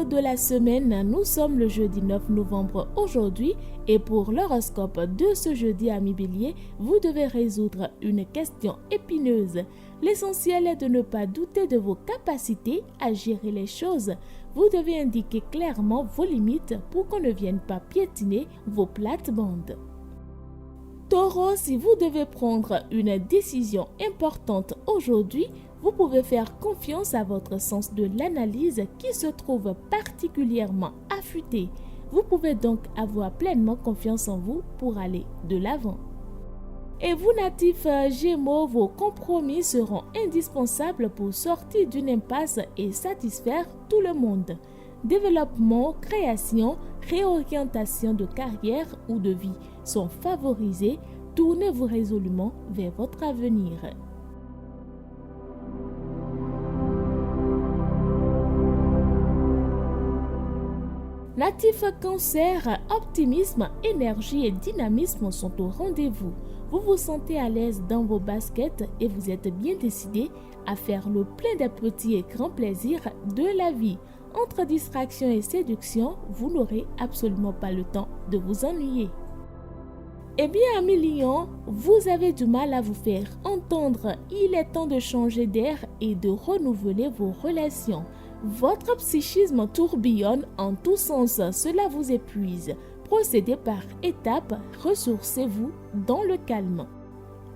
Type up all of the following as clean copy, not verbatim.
Tarot de la semaine, nous sommes le jeudi 9 novembre aujourd'hui et pour l'horoscope de ce jeudi ami Bélier, vous devez résoudre une question épineuse. L'essentiel est de ne pas douter de vos capacités à gérer les choses. Vous devez indiquer clairement vos limites pour qu'on ne vienne pas piétiner vos plates-bandes. Taureau, si vous devez prendre une décision importante aujourd'hui, vous pouvez faire confiance à votre sens de l'analyse qui se trouve particulièrement affûté. Vous pouvez donc avoir pleinement confiance en vous pour aller de l'avant. Et vous natifs Gémeaux, vos compromis seront indispensables pour sortir d'une impasse et satisfaire tout le monde. Développement, création, réorientation de carrière ou de vie sont favorisés. Tournez-vous résolument vers votre avenir. Natif Cancer, optimisme, énergie et dynamisme sont au rendez-vous. Vous vous sentez à l'aise dans vos baskets et vous êtes bien décidé à faire le plein des petits et grands plaisirs de la vie. Entre distraction et séduction, vous n'aurez absolument pas le temps de vous ennuyer. Eh bien, amis Lions, vous avez du mal à vous faire entendre. Il est temps de changer d'air et de renouveler vos relations. Votre psychisme tourbillonne en tous sens, cela vous épuise. Procédez par étapes, ressourcez-vous dans le calme.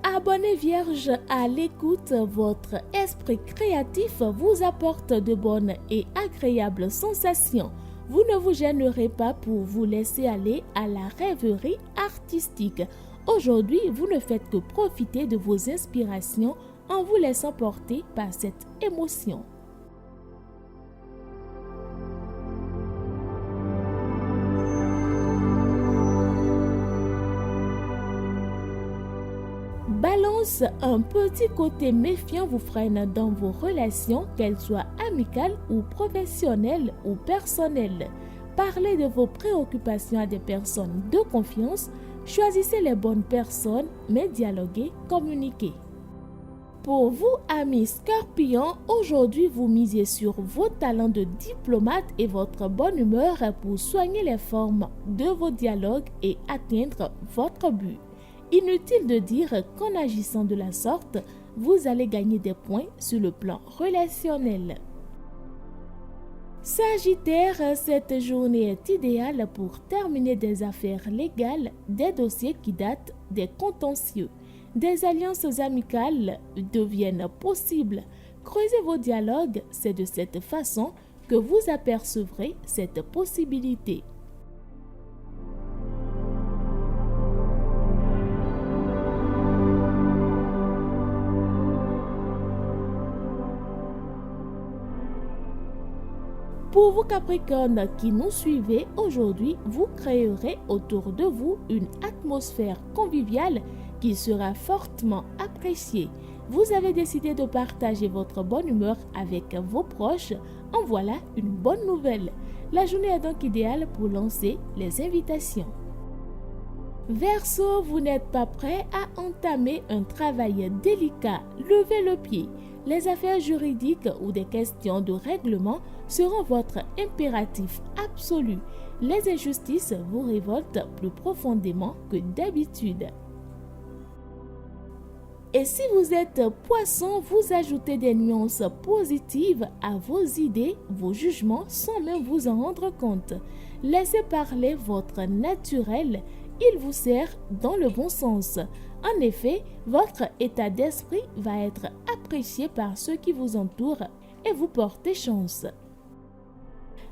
Abonnez Vierge à l'écoute, votre esprit créatif vous apporte de bonnes et agréables sensations. Vous ne vous gênerez pas pour vous laisser aller à la rêverie artistique. Aujourd'hui, vous ne faites que profiter de vos inspirations en vous laissant porter par cette émotion. Balance, un petit côté méfiant vous freine dans vos relations, qu'elles soient amicales ou professionnelles ou personnelles. Parlez de vos préoccupations à des personnes de confiance, choisissez les bonnes personnes, mais dialoguez, communiquez. Pour vous, amis Scorpions, aujourd'hui vous misez sur vos talents de diplomate et votre bonne humeur pour soigner les formes de vos dialogues et atteindre votre but. Inutile de dire qu'en agissant de la sorte, vous allez gagner des points sur le plan relationnel. Sagittaire, cette journée est idéale pour terminer des affaires légales, des dossiers qui datent des contentieux. Des alliances amicales deviennent possibles. Creusez vos dialogues, c'est de cette façon que vous apercevrez cette possibilité. Pour vous Capricornes qui nous suivez aujourd'hui, vous créerez autour de vous une atmosphère conviviale qui sera fortement appréciée. Vous avez décidé de partager votre bonne humeur avec vos proches. En voilà une bonne nouvelle. La journée est donc idéale pour lancer les invitations. Verseau, vous n'êtes pas prêt à entamer un travail délicat. Levez le pied. Les affaires juridiques ou des questions de règlement seront votre impératif absolu. Les injustices vous révoltent plus profondément que d'habitude. Et si vous êtes poisson, vous ajoutez des nuances positives à vos idées, vos jugements sans même vous en rendre compte. Laissez parler votre naturel, il vous sert dans le bon sens. En effet, votre état d'esprit va être apprécié par ceux qui vous entourent et vous portez chance.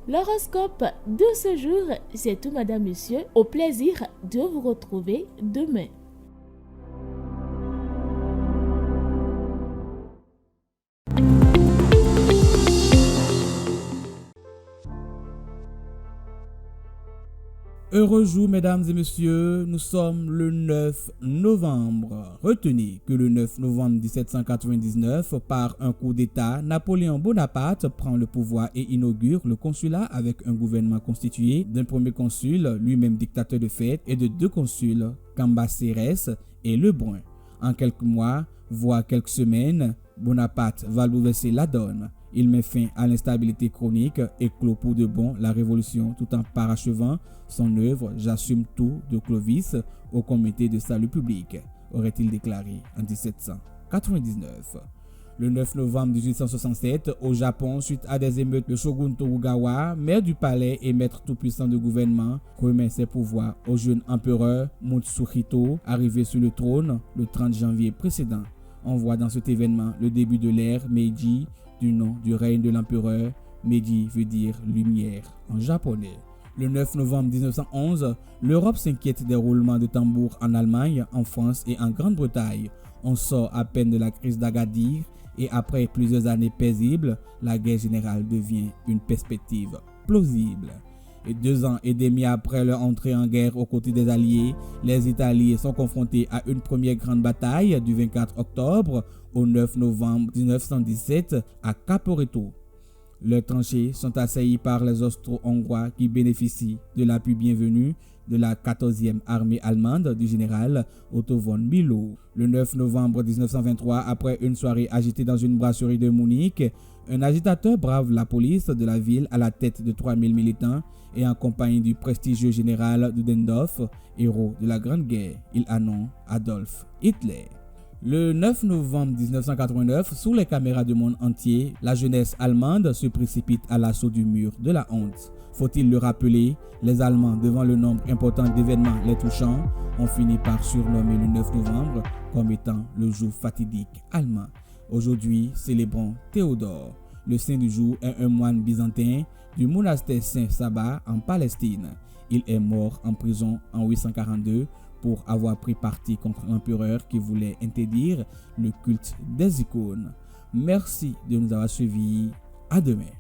L'horoscope de ce jour, c'est tout madame, monsieur. Au plaisir de vous retrouver demain. Heureux jour, mesdames et messieurs, nous sommes le 9 novembre. Retenez que le 9 novembre 1799, par un coup d'État, Napoléon Bonaparte prend le pouvoir et inaugure le consulat avec un gouvernement constitué d'un premier consul, lui-même dictateur de fait, et de deux consuls, Cambacérès et Lebrun. En quelques mois, voire quelques semaines, Bonaparte va bouleverser la donne. Il met fin à l'instabilité chronique et clôt pour de bon la révolution tout en parachevant son œuvre « J'assume tout » de Clovis au comité de salut public, aurait-il déclaré en 1799. Le 9 novembre 1867, au Japon, suite à des émeutes, le shogun Tokugawa, maire du palais et maître tout-puissant de gouvernement, remet ses pouvoirs au jeune empereur Mutsuhito, arrivé sur le trône le 30 janvier précédent. On voit dans cet événement le début de l'ère Meiji, du nom du règne de l'empereur. Meiji veut dire lumière en japonais. Le 9 novembre 1911, l'Europe s'inquiète des roulements de tambour en Allemagne, en France et en Grande-Bretagne. On sort à peine de la crise d'Agadir et après plusieurs années paisibles, la guerre générale devient une perspective plausible. Et 2 ans et demi après leur entrée en guerre aux côtés des Alliés, les Italiens sont confrontés à une première grande bataille du 24 octobre au 9 novembre 1917 à Caporetto. Leurs tranchées sont assaillies par les Austro-Hongrois qui bénéficient de l'appui bienvenu de la 14e armée allemande du général Otto von Bülow. Le 9 novembre 1923, après une soirée agitée dans une brasserie de Munich, un agitateur brave la police de la ville à la tête de 3000 militants et en compagnie du prestigieux général Ludendorff, héros de la Grande Guerre. Il annonce Adolf Hitler. Le 9 novembre 1989, sous les caméras du monde entier, la jeunesse allemande se précipite à l'assaut du mur de la honte. Faut-il le rappeler, les Allemands, devant le nombre important d'événements les touchant, ont fini par surnommer le 9 novembre comme étant le jour fatidique allemand. Aujourd'hui, célébrons Théodore. Le saint du jour est un moine byzantin du monastère Saint-Saba en Palestine. Il est mort en prison en 842 pour avoir pris parti contre l'empereur qui voulait interdire le culte des icônes. Merci de nous avoir suivis. À demain.